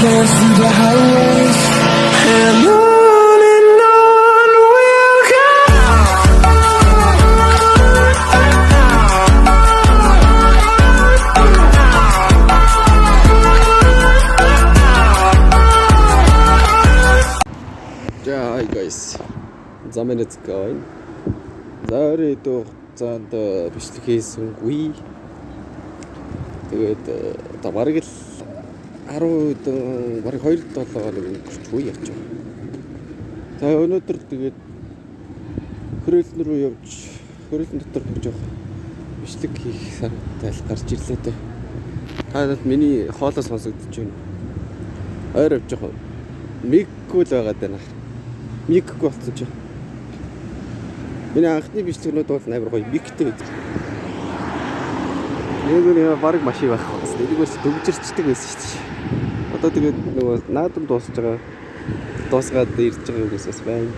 can't see the highways. And on we'll go. За hi guys. Замэнэц гавь. За өөрөдөө хугацаанд бичлэг хийсэнгүй. Тэгээд одоо бараг л 10 бараг 2-7 хоног өнгөрч үе явж байгаа. За өнөөдөр тэгээд хөрөлн рүү явж хөрөлн дотор хөвж байгаа. Бичлэг хийх санаатай гарч ирлээ дээ. Танад миний хоолой сонсогдож байна. Ойр явж байгаа. Миггүй л байгаа даа. Миггүй болсон ч. Миний анхны бичлэгнүүд бол амар гоё мигтэй байдаг. Нэг бараг машин байх бас нэгээс дөгжирчдэг байсан шүү дээ. Одоо тэгээд нөгөө наадам дуусж байгаа. Дуусгаад ирж байгаа юм бас байна.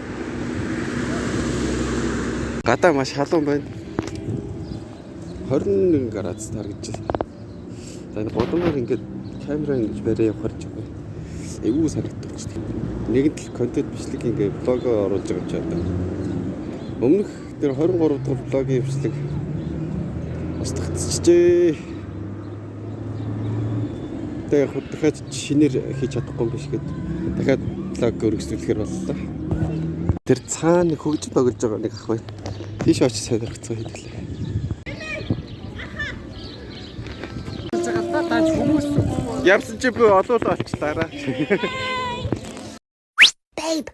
Гадаа маш халуун байна. 21 градус таргаж байна. За энэ годомор ингээд камера ингэж барай явахарч байгаа. Эвгүй санагддаг шүү дээ. Нэгэн тэл контент бичлэг ингээд блог оруулж байгаа ч одоо. Өмнөх тэр 23 дахь блогийн бичлэг устгацчихжээ. Тэгээд дахиад шинээр хийж чадахгүй юм биш гээд дахиад блог өргөжлүүлэхээр боллоо. Тэр цаана хөгж богж байгаа нэг ах байна. Тийш очиж сонирхцгаа хийлээ. Явсан чи би олоолаа олчлаараа. Babe.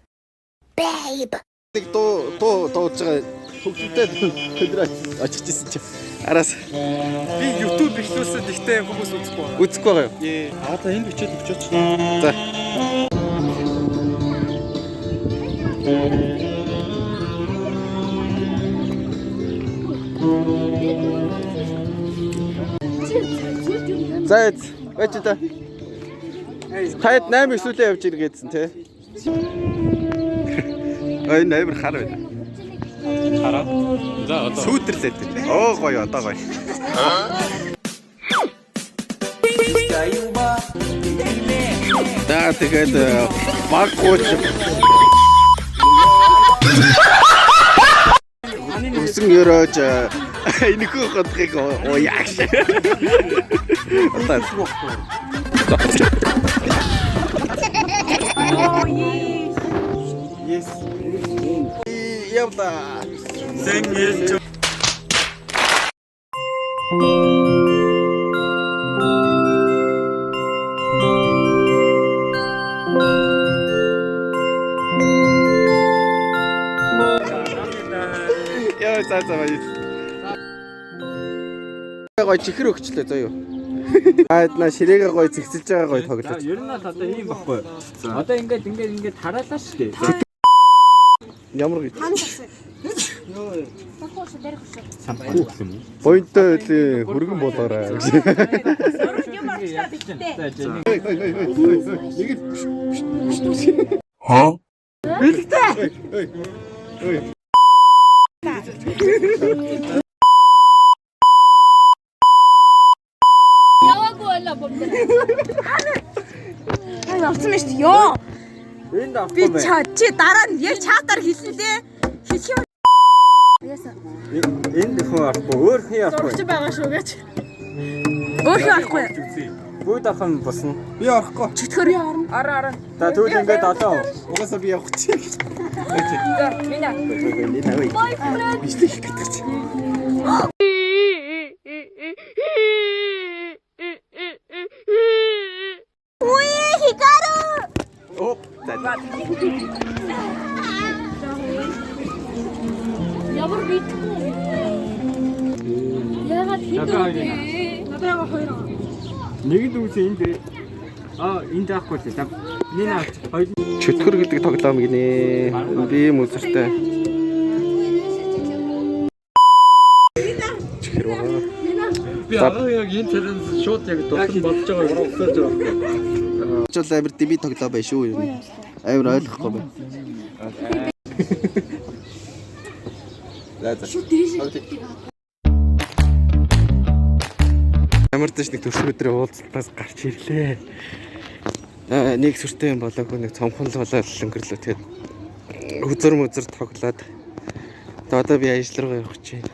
Нэг дууж байгаа хөгжөлтэй хөдрөө очижсэн чи араас би YouTube ихлүүлсэн гэхдээ хүмүүс үзэхгүй байгаа юу? Одоо энэ бичээд өгчөөч. За. За бач та. Таад 8 эсвэл явж иргээдсэн те. Ой нэмэр хар байна. Хараа. За одоо сүйтэрлээд. Оо гоё одоо гоё. Да тэгээд баг гоч. Үсэн өрөөж энэхүү хотгийг оо яаш. Yes. Явда. Зэнгэл. Яа цаа байж. Гой чихэр өгчлээ зөө юу. Аадна ширээгээ гой зэгцэлж байгаа гой тоглож. Ер нь л одоо ийм баггүй. Одоо ингээд хараалаа шүү дээ. Ямар гэж. Йоо. Тохоос дээрх шүү. Сампуу гэх юм уу? Поинтоо хөргөн болоорой. Ха? Бэлгтэй. Яваагүй болоо бүгд. Аа авсан мэт ёо. Энд авахгүй Би чи дараа нь яг чатаар хэлсэн дээ. Хэлэх юм. Яасан. энд хүн авахгүй өөр хий авахгүй. Зурч байгаа шүү гэж. Өөр хий авахгүй. Бүгд ахын босно. Би орохгүй. Чөтгөр араа. За тэгвэл ингээд одоо Угаасаа би явах чи. Минь. Бичлэг хийх гэдэг чи. Уи хикару. Оп. Ямар битгүй. Яагаад хийдэггүй? Надад хоёр. нэг л үгүй энд энд авахгүй л та. Нина хоёр Чөтгөр гэдэг тоглоом гинэ. Би мөсөртэй. Чихэр байгаа. би аа яг энэ тэрэн шууд яг дуртай бодож байгаа угсааж байгаа. Чул амир диби тоглоом байх шүү юу. Амир ойлгохгүй байна. За. Ямар ч нэг төрш өдрийн уулзалтаас гарч ирлээ. нэг сүртэй юм болоогүй нэг цомхон л болоод өнгөрлөө. Тэгээд хүзэр мүзэр тоглоод. Тэгээд одоо би ажилларгаа явах гэж байна.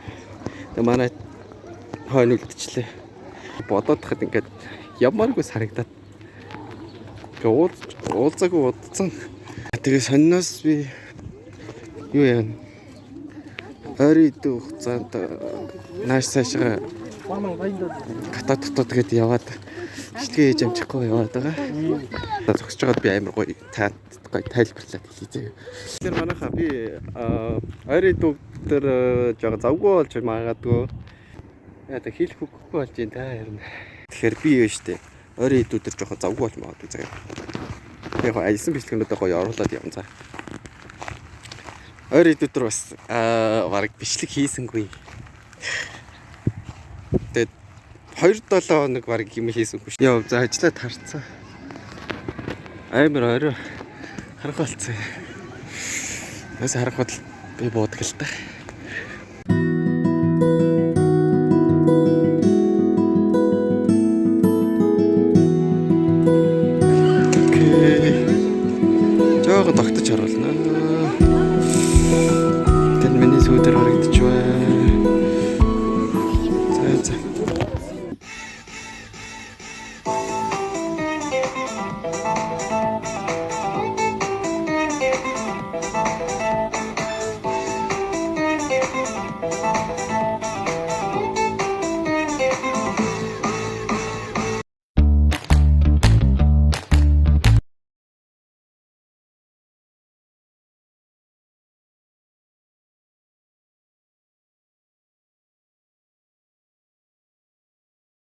Тэгээд манай хойно үлдчихлээ. Бодоод хахад ингээд ямааргүй санагдаад. Тэгээд уулзаагүй удацсан. Тэгээд сонноос би юу яа ойрын идэх хугацаанд нааш цаашаа катад дотоод гээд яваад шилгээ хийж амжихгүй яваад байгаа. Зогсож байгаад би амар гоё тайлбарлаад хэлье. Тэр манайхаа би ойрын идэх дээр жоо завгүй болж магадгүй. Яа та хэлэх үгүй болж байна та харин. Тэгэхээр би юу штэ ойрын идэх дээр жоо завгүй болж магадгүй заяа. Яг айлсан бичлэгнүүдээ гоё оруулаад явна цаа. Ойрын идэх дээр бас бараг бичлэг хийсэнгүй. Тэгээд 2-7 хоног бараг юм хийсэнгүй шүү. Яа за ажиллаад харцсан. Амар орой харах болцсон. Бас харах бодол би буудаг л та. Жаахан тогтож харуулна. Тэн миний сүүдэр хараг